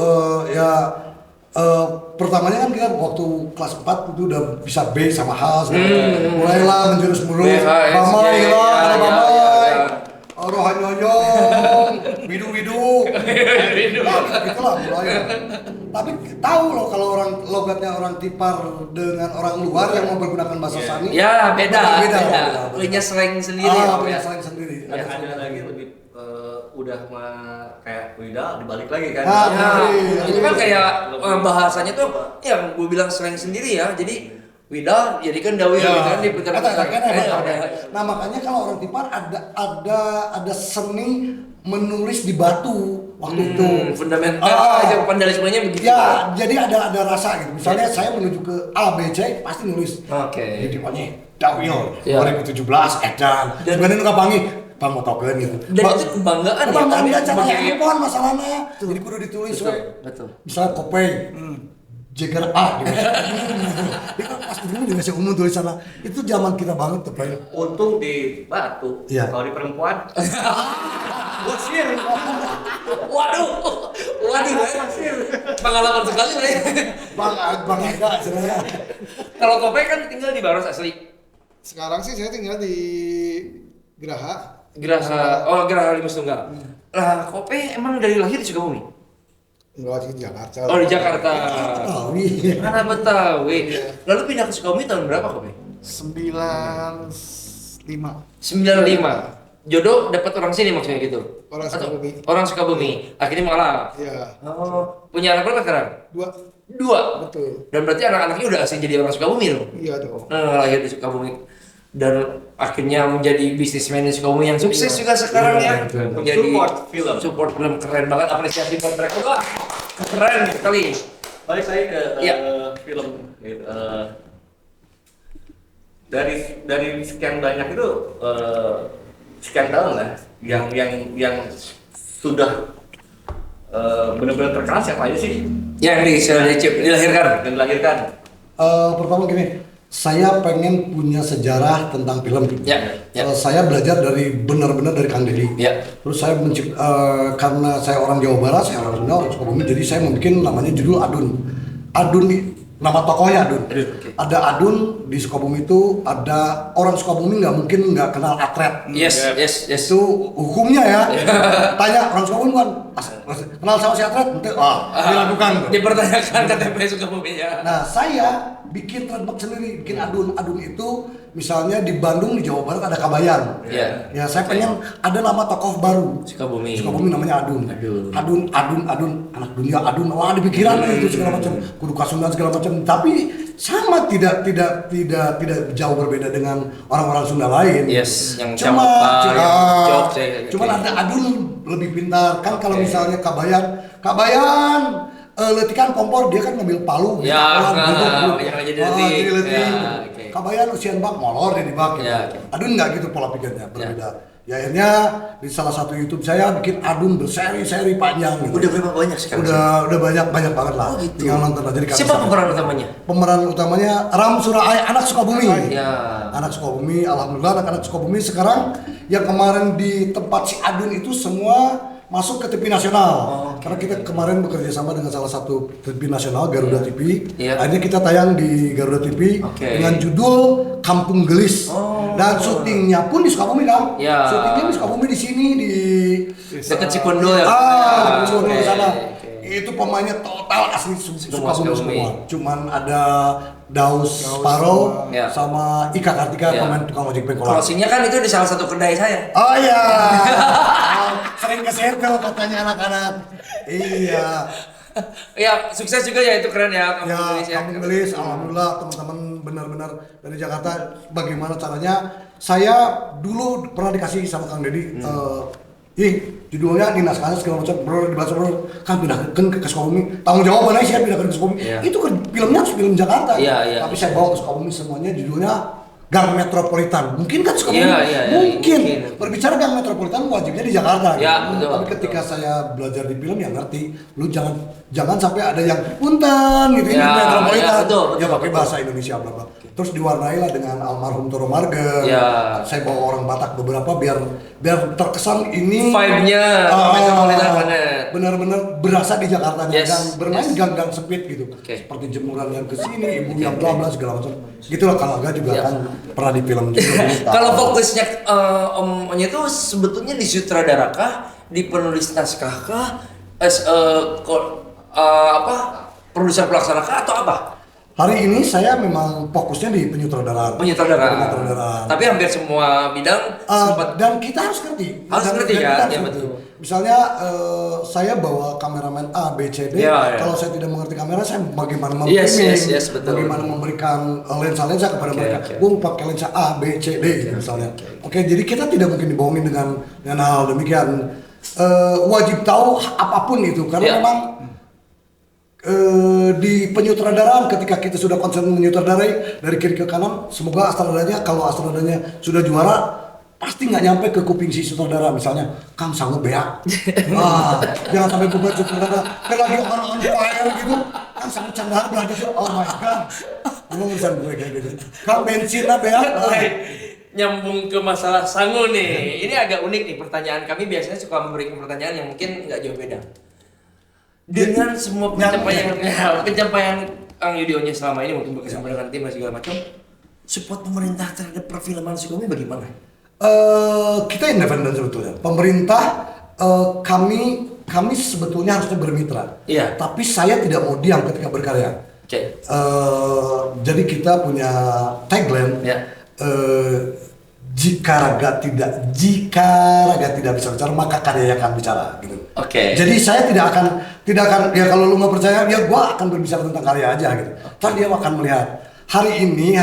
pertamanya kan kita waktu kelas 4 itu udah bisa B sama H mulailah menjurus B, H, S, Bamai G, lah, ya, ada ya, Bamai ya. Rohanyoyong, Widu itulah mulai. Tapi tahu loh kalau logatnya orang Tipar dengan orang luar yang menggunakan bahasa Sani. Ya beda. Beda. Punya slang sendiri. Om, Punya ya. slang sendiri. ada lagi lebih udah kayak Wida dibalik lagi kan. Ya, itu kan kayak bahasanya tuh yang gue bilang slang sendiri ya. Jadi Wida jadikan Dawil kan diputar-putar. Nah makanya kalau orang Tipar ada seni menulis di batu waktu itu. Fundamental aja vandalismenya begitu. Ya, jadi ada rasa gitu. Misalnya saya menuju ke A, B, C pasti nulis. Oke. Jadi pokoknya Dawil Ya. 2017 edan. Sebenarnya nu kapangi Bang mau tokeun gitu. Dan itu kebanggaan ya. Kebanggaan Tapi ya cara sebagai- handphone masalahnya. Jadi kudu ditulis we. Betul. Misalnya Kopei. Jagger A gitu. Dia kan pas dulu di Indonesia umum tulisannya. Itu zaman kita banget tuh, Pak. Untung di batu. Iya. Kalau di perempuan. Bosir. Waduh, pengalaman sekali lah ya. Bang Ega sebenarnya. Kalau Kopek kan tinggal di Baros asli. Sekarang sih saya tinggal di Geraha. Geraha Limas Tunggal. Lah Kopek emang dari lahir di Sukabumi? Enggak di Jakarta. Oh di Jakarta. Betawi. Anak Betawi. Lalu pindah ke Sukabumi tahun berapa Kopek? 95. 95. Jodoh dapat orang sini maksudnya gitu. Orang Sukabumi. Orang Sukabumi. Akhirnya mengalah. Iya. Oh, punya anak berapa sekarang? 2. 2. Betul. Dan berarti anak-anaknya udah asing jadi orang Sukabumi dong. Iya dong. Lahir di Sukabumi dan akhirnya menjadi bisnismen di Sukabumi yang sukses juga sekarang ya. Menjadi support film keren banget, apresiasi buat mereka. Wah, keren sekali. Balik lagi ke Iya. film gitu. Dari sekian banyak itu sekian tahun lah yang sudah benar-benar terkenal siapa aja sih Yang dilahirkan. dan dilahirkan. Pertama gini, saya pengen punya sejarah tentang film. Ya. Saya belajar benar-benar dari Kang Dedi. Ya. Terus saya karena saya orang Jawa Barat, saya orang Sunda, orang Sukabumi, jadi saya membuat namanya judul Adun. Adun nama tokohnya Adun. Adun, oke. Ada Adun di Sukabumi itu, ada orang Sukabumi nggak mungkin nggak kenal atlet. Yes. Itu hukumnya ya. Tanya orang Sukabumi kan, kenal sama si atlet? Nanti, dilakukan tuh. Dipertanyakan KTP Sukabumi ya. Nah, saya bikin trademark sendiri, bikin Adun. Adun itu misalnya di Bandung, di Jawa Barat ada Kabayan. Iya. Ya, saya pengen ada nama tokoh baru. Sukabumi. Sukabumi namanya Adun. Adun. Adun, anak dunia Adun. Wah, ada pikiran itu segala macam, kudu Kasundan segala macam. Tapi sama tidak jauh berbeda dengan orang-orang Sunda lain. Yes, yang Cuma, Jogja. cuman ada Adun lebih pintar kan. Kalau misalnya Kabayan letikan kompor, dia kan ngambil palu Ya, duduk. yang jadi letik. Jadi letik. Ya, oke. Kabayan usian bak molor dia di bak. Ya, oke. Adun nggak gitu pola pikirnya, berbeda. Ya akhirnya di salah satu YouTube saya bikin Adun berseri-seri panjang gitu. Udah berapa banyak sekarang? Udah banyak banget lah. Oh, gitu. Tinggal nonton aja di Siapa pemeran utamanya? Pemeran utamanya Ram Suraay, anak Sukabumi. Ya. Anak Sukabumi, alhamdulillah anak-anak Sukabumi sekarang yang kemarin di tempat si Adun itu semua masuk ke TV nasional. Karena kita kemarin bekerja sama dengan salah satu TV nasional, Garuda TV. Iya. Akhirnya kita tayang di Garuda TV dengan judul Kampung Gelis. Dan syutingnya pun di Sukabumi kan. Ya. Syutingnya di Sukabumi di sini di Dekat Cipondo ya. Cipondo Oke, di sana. oke. Itu pemainnya total asli Semua Sukabumi Sukabumi. semua. Cuman ada Daus Paro Ya. sama Ika Kartika Ya. pemain tukang ojek pengkolan. Closingnya kan itu di salah satu kedai saya. Oh iya. Sering ke circle katanya anak-anak. Iya. Ya, sukses juga ya, itu keren ya Kampung Ya, Gelis ya. Kampung Gelis, alhamdulillah teman-teman benar-benar dari Jakarta. Bagaimana caranya? Saya dulu pernah dikasih sama Kang Deddy, judulnya ini naskahnya segala macam, bro dibahas bro, kan pindahkan ke Sukabumi. Tanggung jawab mana sih pindahkan ke Sukabumi? Iya. Itu kan filmnya harus film Jakarta. Iya. Tapi saya bawa ke Sukabumi semuanya judulnya Gang Metropolitan. Mungkin kan Sukabumi? Iya, mungkin. mungkin. Berbicara Gang Metropolitan wajibnya di Jakarta. Ya, gitu. betul, Tapi ketika saya belajar di film ya ngerti, lu jangan sampai ada yang punten gitu ini Ya, Metropolitan. ya, betul, Ya pakai bahasa Indonesia bla bla. Terus diwarnai lah dengan almarhum Toro Margen. Ya. Saya bawa orang Batak beberapa biar terkesan ini Vibe-nya Metropolitan banget. Benar-benar berasa di Jakarta Yes, dan bermain yes. gang-gang sempit gitu. Oke. Seperti jemuran yang ke sini, ibu yang bla bla segala macam. Gitulah kalau enggak juga Ya. kan pernah di film juga. Kalau fokusnya Om Onyo itu sebetulnya di sutradarakah, di penulis naskahkah, produser pelaksanakah atau apa? Hari ini saya memang fokusnya di penyutradaraan. Penyutradaraan. Tapi hampir semua bidang sempat. Dan kita harus ngerti. Harus ngerti Dan ya, kita harus ya, ngerti. betul. Misalnya saya bawa kameramen A, B, C, D. Ya. Kalau saya tidak mengerti kamera, saya bagaimana Yes, memframing, yes, betul. bagaimana memberikan lensa-lensa kepada Oke, mereka. oke. Gue pakai lensa A, B, C, D gitu misalnya. Oke, jadi kita tidak mungkin dibohongin dengan hal demikian. Wajib tahu apapun itu karena Ya. memang di penyutradaraan ketika kita sudah konsen menyutradarai dari kiri ke kanan, semoga astradanya kalau astradanya sudah juara pasti nggak nyampe ke kuping si sutradara. Misalnya Kang sanggup beak, jangan sampai bukan sutradara kayak lagi on fire gitu, Kang sanggup candar belajar, oh my god, belum urusan gue kayak gitu. Kang bensin lah beak. Nyambung ke masalah sangu nih. Ini agak unik nih pertanyaan kami, biasanya suka memberikan pertanyaan yang mungkin nggak jauh beda. Dengan semua pencapaian Kang Yudhoyono selama ini mungkin bekerjasama dengan tim dan segala macam, support pemerintah terhadap perfilman Sukabumi bagaimana? Kita independen sebetulnya. Pemerintah kami sebetulnya harusnya bermitra. Iya. Tapi saya tidak mau diam ketika berkarya. Oke. Jadi kita punya tagline. Ya. Jika raga tidak bisa bicara maka karya akan bicara gitu. Oke. Jadi saya tidak akan ya kalau lu nggak percaya ya gua akan berbicara tentang karya aja gitu. Ntar dia akan melihat hari ini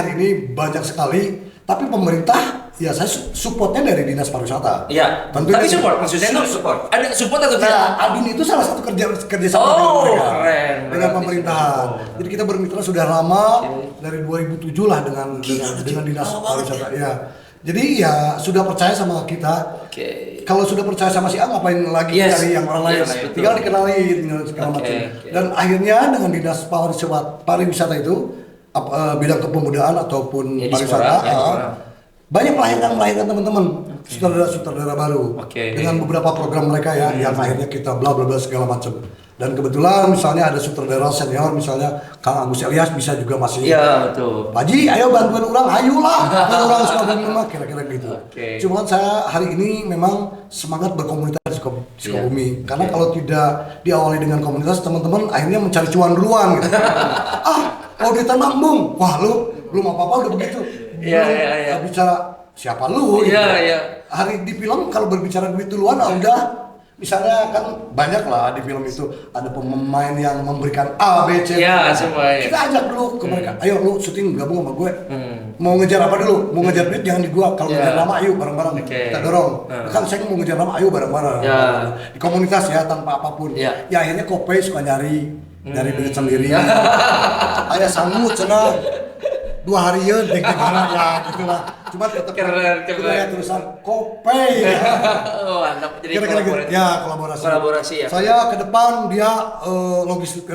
banyak sekali tapi pemerintah ya saya supportnya dari dinas pariwisata. Iya. Tentu Tapi itu- support maksudnya itu support. Ada support atau tidak? Nah, Adun itu salah satu kerja sama Oh, dengan mereka, keren. dengan Berarti pemerintahan. Jadi kita bermitra sudah lama dari 2007 lah dengan dinas pariwisata. Ya. Jadi ya sudah percaya sama kita. Oke. Kalau sudah percaya sama si A ngapain lagi Yes. cari yang orang lain? Yes, betul. Tinggal dikenalin segala Oke, macam. oke. Dan akhirnya dengan dinas pariwisata itu bidang kepemudaan ataupun Ya, di pariwisata Semarang, ya, di Semarang. banyak melahirkan teman-teman sutradara baru Oke. dengan beberapa program mereka ya yang akhirnya kita bla bla bla segala macam. Dan kebetulan misalnya ada sutradara senior misalnya Kang Agus Elias bisa juga masih. Iya, betul. Pak Haji, ayo bantuin orang, ayolah. Dan orang Sukabumi mah kira-kira gitu. Oke. Cuman saya hari ini memang semangat berkomunitas di Sukabumi. Karena kalau tidak diawali dengan komunitas, teman-teman akhirnya mencari cuan duluan gitu. Kalau ditanam bung, wah lu belum apa-apa udah begitu. Iya, Belum iya, iya. bicara siapa lu gitu. Iya, iya. Hari di film kalau berbicara duit duluan udah. Misalnya kan banyak lah di film itu ada pemain yang memberikan A, B, C. Iya, semua, ya. Kita ajak dulu ke mereka. Ayo lu syuting gabung sama gue. Mau ngejar apa dulu? Mau ngejar duit jangan di gua. Kalau Iya. ngejar nama ayo bareng-bareng. Oke. Kita dorong. Kan saya mau ngejar nama ayo bareng-bareng. Ya. Di komunitas ya tanpa apapun. Ya. Ya akhirnya Kopei suka nyari duit sendiri. Ada sanggup cenah. 2 harian dek mana ya gitulah. Cuma tetap Keren. ya tulisan Kopei. Oh, mantap. Jadi Kira-kira gitu. kolaborasi. Ya kolaborasi. Kolaborasi ya. Saya ke depan dia logistik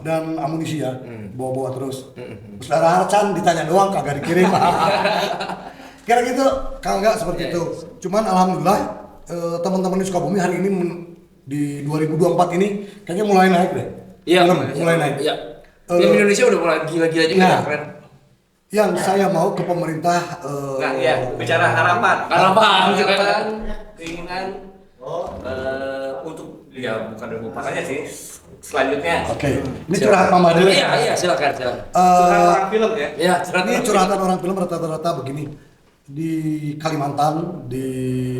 dan amunisi ya, bawa-bawa terus. Saudara Harcan ditanya doang kagak dikirim. Kira gitu, kalau enggak seperti itu. Cuman alhamdulillah teman-teman di Sukabumi hari ini di 2024 ini kayaknya mulai naik deh. Iya, mulai naik. Iya. Film Indonesia udah mulai gila-gila juga Nah. ya, keren. Yang saya mau ke pemerintah Nah, ya, bicara harapan. Harapan. Keinginan untuk ya bukan 2024 aja sih. Selanjutnya. Oke, ini curhat Mama dulu. Iya, silakan. Curhat orang film ya. Iya, Ini curhatan orang film rata-rata begini. Di Kalimantan, di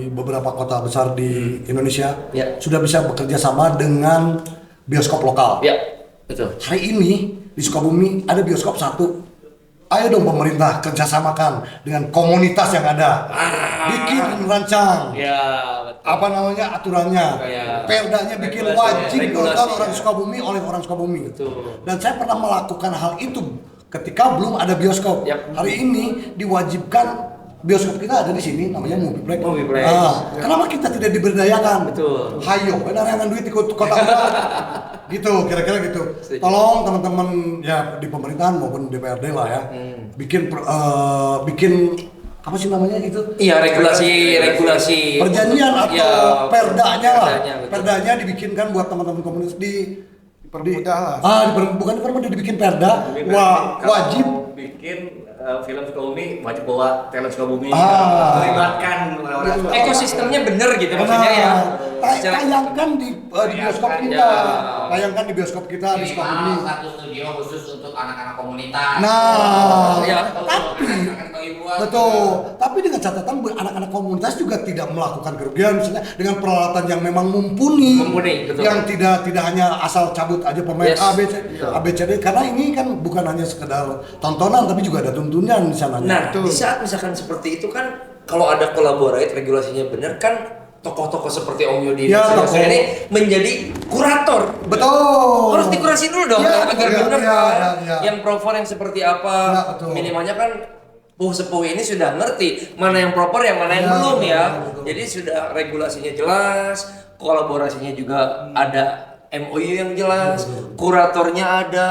beberapa kota besar di Indonesia Ya. sudah bisa bekerja sama dengan bioskop lokal. Iya, betul. Hari ini di Sukabumi ada bioskop satu. Ayo dong pemerintah kerjasamakan dengan komunitas yang ada. Bikin rancang. Iya, betul. Apa namanya aturannya? Ya. Perdanya bikin Regulasi, wajib regulasi, nonton orang ya. Sukabumi oleh orang Sukabumi. Betul. Dan saya pernah melakukan hal itu ketika belum ada bioskop. Yap. Hari ini diwajibkan bioskop kita ada di sini namanya Movieplex. Movieplex. Kenapa kita tidak diberdayakan? Betul. Hayo, benar duit ikut kota besar. Gitu, kira-kira gitu. Setuju. Tolong teman-teman ya di pemerintahan maupun DPRD lah ya, bikin apa sih namanya itu? Iya, regulasi. Perjanjian atau Ya, perdanya lah. betul. Perdanya dibikinkan buat teman-teman komunis Dipermudah lah. bukan dipermudah dibikin perda. Mungkin Wah, nanti wajib. kalau bikin film Sukabumi wajib bawa talent Sukabumi. Ah. Melibatkan orang-orang. Ekosistemnya bener gitu maksudnya ya. Secara- Tayangkan di bioskop Tayangkan, kita. ya. Tayangkan di bioskop kita di Sukabumi. Satu studio khusus untuk anak-anak komunitas. Nah, Ya. tapi Hiburan. betul. Tapi dengan catatan anak-anak komunitas juga tidak melakukan kerugian misalnya dengan peralatan yang memang mumpuni. Betul. Yang tidak hanya asal cabut aja pemain Yes. A B C D karena ini kan bukan hanya sekedar tontonan tapi juga ada tuntunan di sana. Nah, di saat misalkan seperti itu kan kalau ada collaborate regulasinya bener kan tokoh-tokoh seperti Om Yudi Ya, dan tokoh. ini menjadi kurator. Betul. Harus dikurasi dulu dong Ya, agar ya, benar ya, kan. ya. Yang proper yang seperti apa. Ya, betul. Minimalnya kan sepuh ini sudah ngerti mana yang proper yang mana yang Ya, belum betul, ya. betul. Jadi sudah regulasinya jelas, kolaborasinya juga ada MOU yang jelas, kuratornya ada,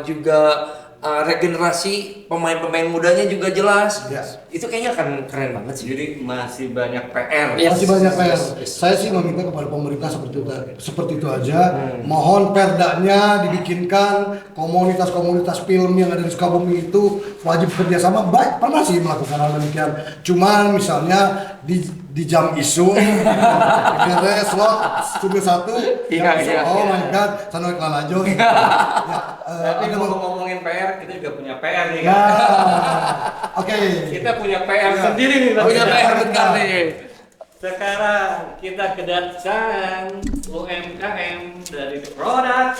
juga regenerasi pemain-pemain mudanya juga jelas. Ya. Itu kayaknya akan keren banget sih. Jadi masih banyak PR. Yes. Masih banyak PR. Yes, yes. Saya sih meminta kepada pemerintah seperti itu aja. Mohon perdanya dibikinkan, komunitas-komunitas film yang ada di Sukabumi itu wajib kerjasama. Baik, pernah sih melakukan hal demikian. Cuman misalnya di jam isu, akhirnya slot studio 1, Iya, iya, oh iya. my god, sana iklan aja. Tapi kalau ngomongin PR, kita juga punya PR nih Ya, kan. oke. Kita punya PR Ya. sendiri nih. Punya Mas. PR bentar nih. Sekarang kita kedatangan UMKM dari produk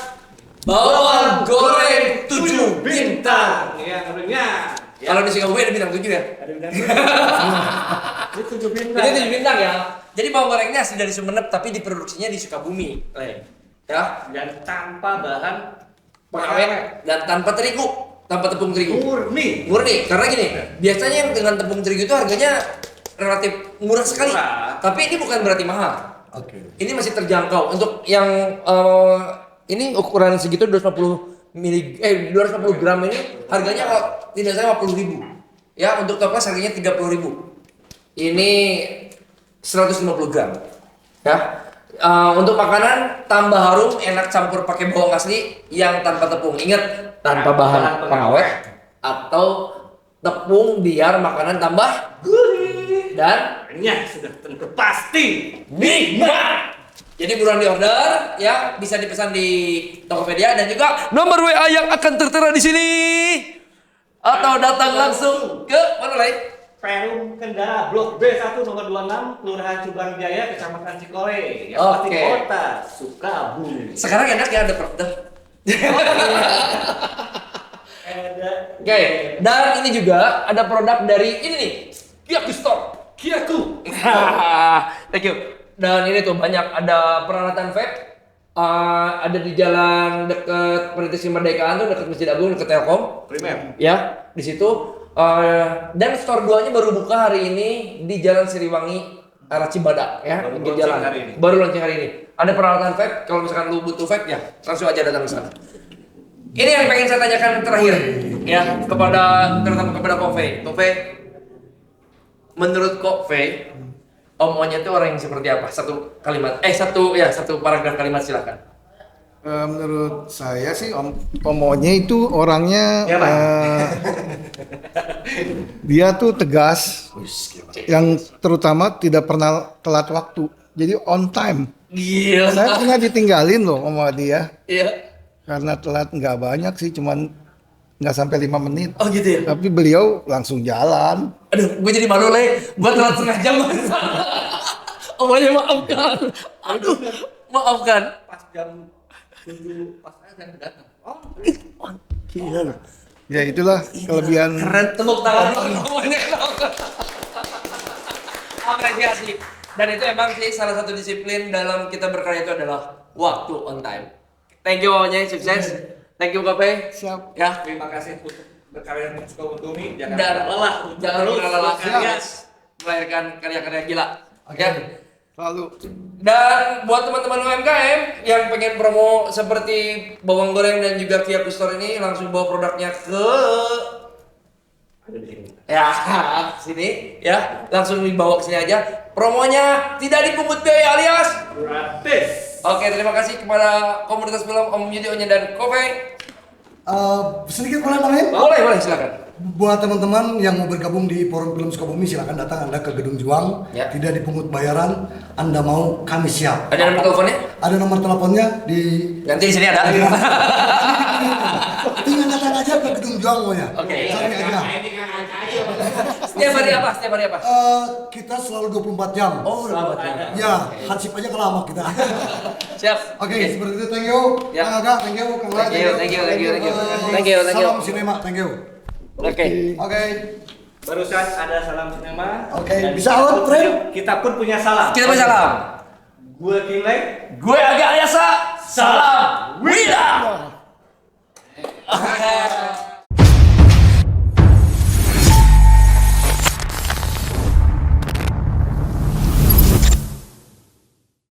Bawang goreng 7 bintang. yang tentunya Kalau di Sukabumi ada bintang 7 ya? ada bintang. Ini 7 bintang. Ini 7 bintang ya. Jadi bawang gorengnya asli dari Sumeneb tapi diproduksinya di Sukabumi. Ya, Dan tanpa bahan pengawet dan tanpa terigu, tanpa tepung terigu. murni. Murni, karena gini, biasanya yang dengan tepung terigu itu harganya relatif murah sekali. Murah. Tapi ini bukan berarti mahal. Oke. Ini masih terjangkau. Untuk yang ini ukuran segitu 250 gram ini harganya kalau tidak salah 50.000. Ya, untuk toples harganya 30.000. Ini 150 gram. Ya. Untuk makanan tambah harum, enak campur pakai bawang asli yang tanpa tepung. Ingat, tanpa bahan pengawet atau tepung biar makanan tambah gurih dan Hanya sudah tentu pasti. nikmat. Jadi buruan diorder ya, bisa dipesan di Tokopedia dan juga nomor WA yang akan tertera di sini atau datang langsung ke mana lagi? Perum Kendara Blok B1 nomor 26 Kelurahan Cubang Jaya Kecamatan Cikole yang pasti Oke. kota Sukabumi. Sekarang enak ya ada produk. Oke, dan ini juga ada produk dari ini nih, Kiaku Store. Kiaku. Thank you. Dan ini tuh banyak ada peralatan vape. Ada di jalan deket Perintis Kemerdekaan tuh, deket Masjid Agung, deket Telkom. Primer. Ya, di situ. Dan store 2-nya baru buka hari ini di Jalan Siliwangi arah Cibadak ya, Baru pinggir launching jalan. hari ini. Baru launching hari ini. Ada peralatan vape, kalau misalkan lu butuh vape ya, langsung aja datang ke sana. Ini yang pengen saya tanyakan terakhir ya kepada terutama kepada Kofe. Kofe, menurut Kofe, Om Onya itu orang yang seperti apa? Satu paragraf kalimat silakan. Menurut saya sih Om Onye itu orangnya Ya, Pak. dia tuh tegas, yang terutama tidak pernah telat waktu. Jadi on time. Gila. Saya pernah ditinggalin loh sama dia Iya. karena telat nggak banyak sih, cuman nggak sampai 5 menit. Oh gitu ya. Tapi beliau langsung jalan. Aduh, gue jadi malu le, buat telat setengah jam. Omanya maafkan. Aduh, maafkan. Pas jam 7 pas azan datang. Oh, Gila. Ya itulah kelebihan. Keren, tepuk tangan omanya. Apresiasi. Dan itu emang sih salah satu disiplin dalam kita berkarya itu adalah waktu on time. Thank you omanya, sukses. Thank you Kope. Siap. Ya. terima kasih untuk berkarya untuk Sukabumi. Jangan Dan lelah. jangan Terus pernah lelah berkarya. melahirkan karya-karya gila. Ya. Selalu. Dan buat teman-teman UMKM yang pengen promo seperti bawang goreng dan juga Kiaku Store ini, langsung bawa produknya ke Ada di sini. ya sini ya, langsung dibawa ke sini aja. Promonya tidak dipungut biaya alias Gratis. Oke, terima kasih kepada komunitas film Om Yudi Onya dan Kofe. Sedikit boleh namanya? Boleh silakan. Buat teman-teman yang mau bergabung di Forum Film Sukabumi, silakan datang Anda ke Gedung Juang. Ya. Tidak dipungut bayaran. Anda mau, kami siap. Ada nomor teleponnya? Ada nomor teleponnya di Nanti di sini ada. tinggal datang aja ke Gedung Juang pokoknya. Oke. Cari aja. Setiap hari apa? Setiap hari apa? Kita selalu 24 jam. Oh, udah buat. Ya, hansip aja kelama kita. Siap. Oke, seperti itu. Thank you. Ya. Kang Aga, thank you. Kang Lai, Thank you. Thank you. Salam sinema, thank you. Oke. Oke. Barusan ada salam sinema. Oke, Dan bisa kita out, pun Fred? punya- Kita pun punya salam. Kita salam. Gue Kinley. Gue agak aliasa. Salam.